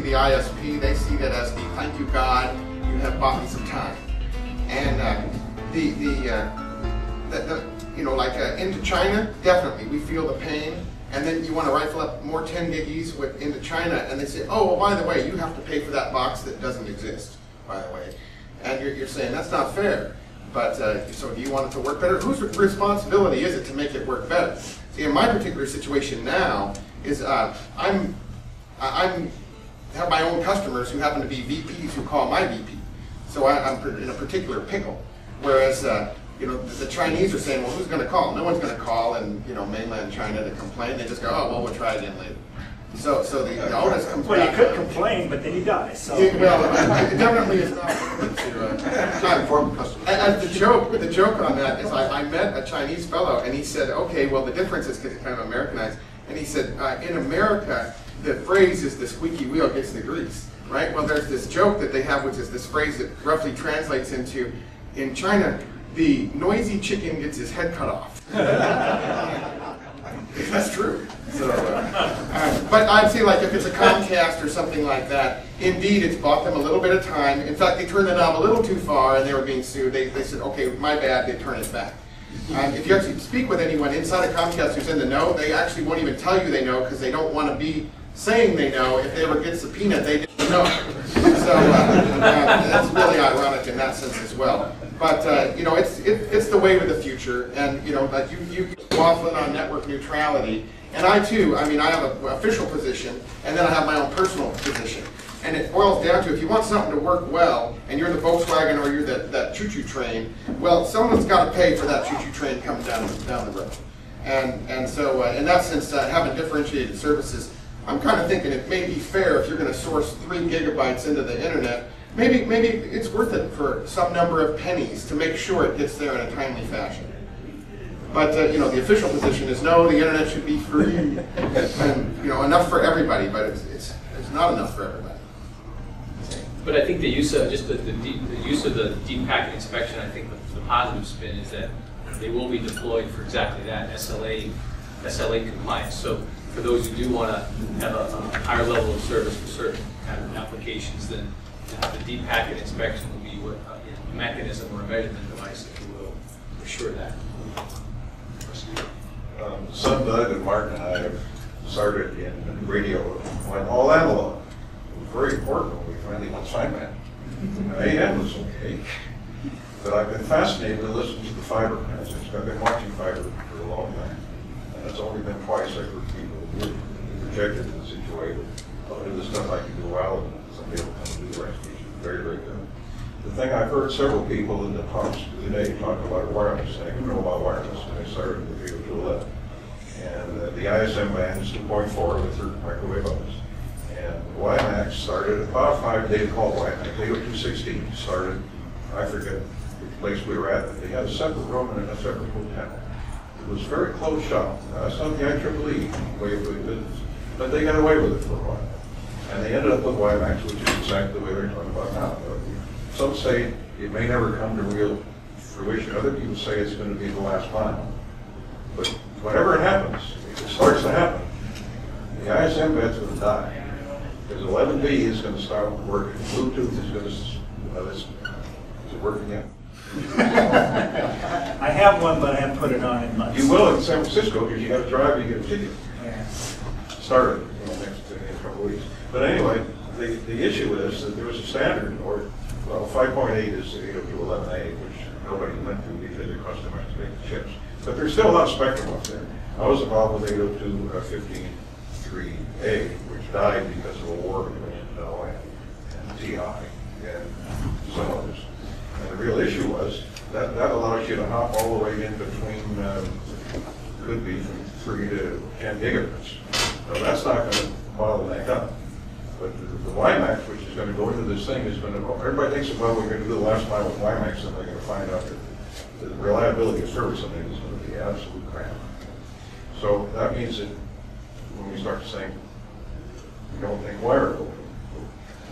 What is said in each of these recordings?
the ISP, they see that as the thank you God, you have bought me some time. And you know, like into China, definitely we feel the pain. And then you want to rifle up more 10 giggies into China, and they say, oh, well, by the way, you have to pay for that box that doesn't exist, by the way. And you're saying that's not fair. But so do you want it to work better? Whose responsibility is it to make it work better? See, in my particular situation now is I have my own customers who happen to be VPs who call my VP. So I'm in a particular pickle. Whereas you know, the Chinese are saying, well, who's going to call? No one's going to call in, you know, mainland China to complain. They just go, oh, well, we'll try again later. So the onus comes back. Well, you could complain, but then you die. So. Well, it definitely is not to inform customers. And the joke on that is I met a Chinese fellow, and he said, okay, well, the difference is because it's kind of Americanized. And he said, in America, the phrase is the squeaky wheel gets the grease, right? Well, there's this joke that they have, which is this phrase that roughly translates into, in China, the noisy chicken gets his head cut off. That's true. So, but I'd say, like, if it's a Comcast or something like that, indeed it's bought them a little bit of time. In fact, they turned the knob a little too far and they were being sued. They said, okay, my bad, they turn it back. If you actually speak with anyone inside of Comcast who's in the know, they actually won't even tell you they know because they don't want to be saying they know. If they ever get subpoenaed, they didn't know. So that's really ironic in that sense as well. But you know, it's the wave of the future, and you know, like you waffling on network neutrality, and I too. I mean, I have an official position, and then I have my own personal position, and it boils down to if you want something to work well, and you're the Volkswagen or you're that choo-choo train, well, someone's got to pay for that choo-choo train coming down the road, and so in that sense, having differentiated services, I'm kind of thinking it may be fair if you're going to source 3 gigabytes into the internet. Maybe it's worth it for some number of pennies to make sure it gets there in a timely fashion. But you know, the official position is no, the internet should be free, and you know, enough for everybody. But it's not enough for everybody. But I think the use of just the use of the deep packet inspection, I think the positive spin is that they will be deployed for exactly that, SLA compliance. So for those who do want to have a higher level of service for certain kind of applications, then the deep packet inspection will be what a mechanism or a measurement device, if you will, assure that. Son Doug and Martin and I have started in radio when all analog. It was very important when we finally got Simon. AM was okay, but I've been fascinated to listen to the fiber message. I've been watching fiber for a long time, and it's only been twice I've heard people who projected in the situation. I'll do the stuff I can do well, and somebody will come and do the rest. Very, very good. The thing I've heard several people in the talks today talk about wireless. I didn't know about wireless when I started with the 802.11. And the ISM band is 2.4 with certain microwave modes. And WiMAX started at about 5, they called WiMAX. 802.16 started, I forget which place we were at, but they had a separate room and a separate hotel. It was very close shop. It's not the IEEE way of doing business, but they got away with it for a while. And they ended up with WiMAX, which is exactly the way they're talking about now. Some say it may never come to real fruition. Other people say it's going to be the last mile. But whenever it happens, if it starts to happen, the ISM band's going to die. Because 11B is going to start working. Bluetooth is going to, is it working yet? I have one, but I haven't put it on in months. You will in San Francisco, because you got to drive, you get a ticket. Yeah. Started next couple of weeks. But anyway, the issue is that there was a standard, or, well, 5.8 is 802.11a, which nobody went to because it cost too much to make the chips. But there's still a lot of spectrum up there. I was involved with 802.15.3a, which died because of a war between Intel and TI and some others. And the real issue was that allows you to hop all the way in between, could be from 3 to 10 gigabits. So that's not going to bottleneck up. But the WiMAX, which is going to go into this thing, is going to, everybody thinks, well, we're going to do the last mile with WiMAX, and they're going to find out that the reliability of service on it is going to be absolute crap. So that means that when we start saying, we don't think wire will.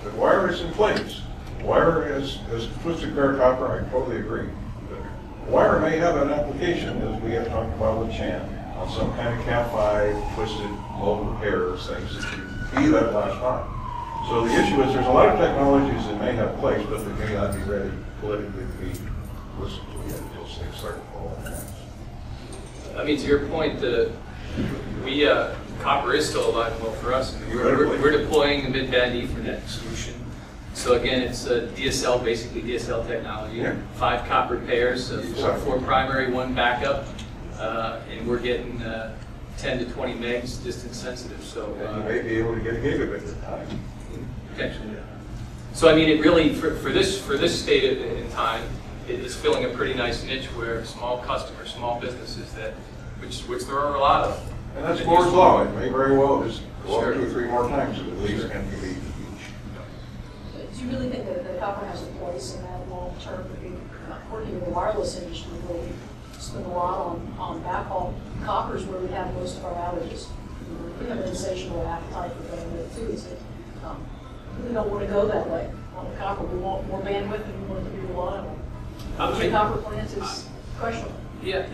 But wire is in place. Wire is twisted pair copper, I totally agree. But wire may have an application, as we have talked about with Chan, on some kind of Cat5 twisted mobile pair things that you be that last mile. So the issue is there's a lot of technologies that may have place, but they may not be ready politically to be listened to yet until things start to fall in hands. I mean, to your point, copper is still alive and well for us. I mean, we're deploying a mid-band Ethernet solution. So again, it's DSL, basically DSL technology. Yeah. 5 copper pairs, 4 primary, 1 backup, and we're getting 10 to 20 megs distance sensitive. So And you may be able to get a gigabit at a time. potentially. So I mean, it really for this state in time, it is filling a pretty nice niche where small customers, small businesses which there are a lot of. And that's Moore's Law. It may very well just go up 2 or 3 more times at least and be each. Do you really think that the copper has a place in that long term? Working in the wireless industry, where we spend a lot on backhaul, copper is where we have most of our outages. We have an insatiable appetite for bandwidth too. Is that we don't want to go that way on the copper. We want more bandwidth and we want it to be reliable. The copper plant is questionable. Yeah,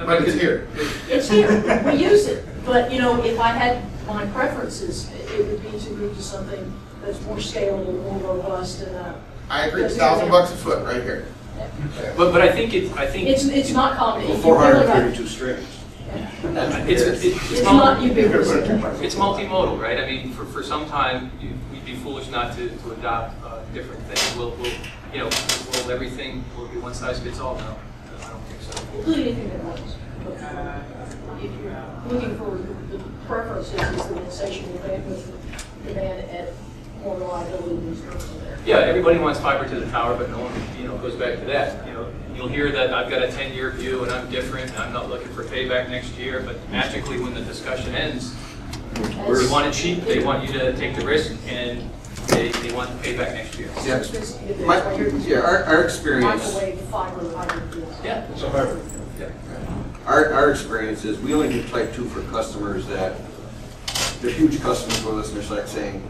But it's here. It's here. We use it. But you know, if I had my preferences, it would be to move to something that's more scalable, more robust, and I agree, $1,000 a foot right here. but I think it's not common. Well, 432 strings. it's not ubiquitous. It's multimodal, right? I mean, for some time, we'd be foolish not to adopt different things. Will everything will be one size fits all? No, I don't think so. Including anything that works. If you're looking for the preferences, is the insatiable bandwidth demand at more reliability than there. Yeah, everybody wants fiber to the tower, but no one, goes back to that. You'll hear that I've got a 10-year view and I'm different and I'm not looking for payback next year, but magically when the discussion ends, they want it cheap, they want you to take the risk, and they want the payback next year. Yeah, our experience. Microwave, fiber, Yeah. So however, Our experience is we only do type 2 for customers that they're huge customers with us, and they're like saying,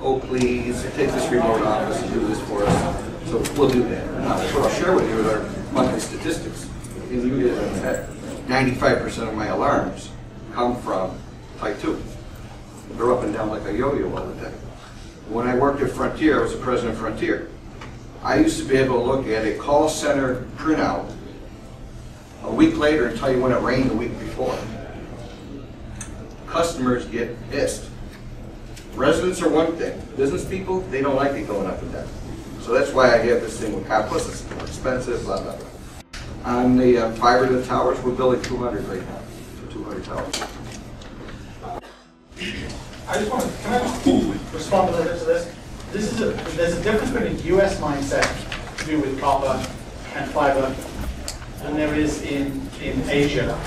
oh please, take this remote office and do this for us. So we'll do that. Now, what I'll share with you is our monthly statistics. 95% of my alarms come from type 2. They're up and down like a yo-yo all the time. When I worked at Frontier, I was the president of Frontier. I used to be able to look at a call center printout a week later and tell you when it rained the week before. Customers get pissed. Residents are one thing. Business people, they don't like it going up and down. So that's why I have this thing with Plus it's more expensive, blah, blah, blah. On the fiber to the towers, we're building 200 right now, 200 towers. Can I just respond a little bit to this? There's a difference between a US mindset to do with copper and fiber than there is in Asia,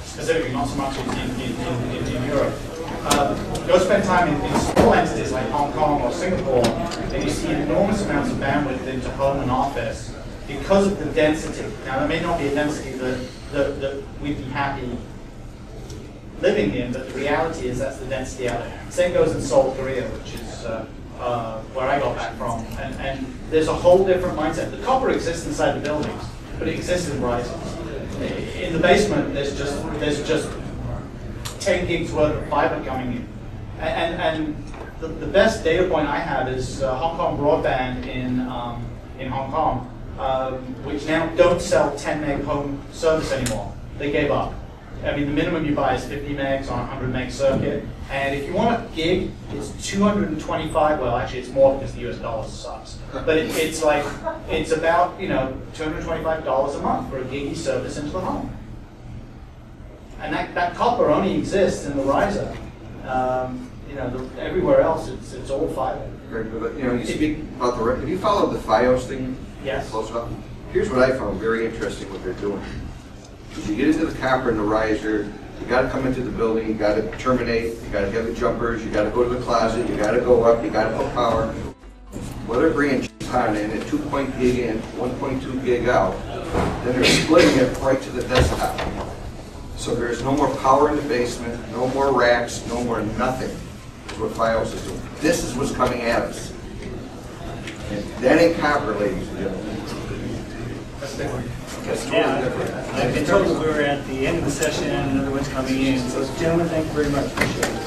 specifically, not so much in Europe. Go spend time in small entities like Hong Kong or Singapore, and you see enormous amounts of bandwidth into home and office because of the density. Now, there may not be a density that we'd be happy living in, but the reality is that's the density out there. Same goes in Seoul, Korea, which is where I got back from. And there's a whole different mindset. The copper exists inside the buildings, but it exists in risers. In the basement, there's just 10 gigs worth of fiber coming in. And the best data point I have is Hong Kong Broadband in Hong Kong, which now don't sell 10 meg home service anymore. They gave up. I mean, the minimum you buy is 50 megs on a 100 meg circuit. And if you want a gig, it's 225. Well, actually, it's more because the US dollar sucks. But it's about, $225 a month for a giggy service into the home. And that copper only exists in the riser. Everywhere else, it's all fiber. You speak about have you followed the FiOS thing? Yes. Close up? Here's what I found very interesting what they're doing. If you get into the copper and the riser, you got to come into the building, you got to terminate, you got to have the jumpers, you got to go to the closet, you got to go up, you got to put power. Well, they're bringing on in at 2.0 gig in, 1.2 gig out. Then they're splitting it right to the desktop. So there's no more power in the basement, no more racks, no more nothing. That's what FiOS is doing. This is what's coming at us. And that ain't copper, ladies and gentlemen. That's different. That's totally different. I've been told we're at the end of the session and another one's coming in. So, gentlemen, thank you very much. Appreciate it.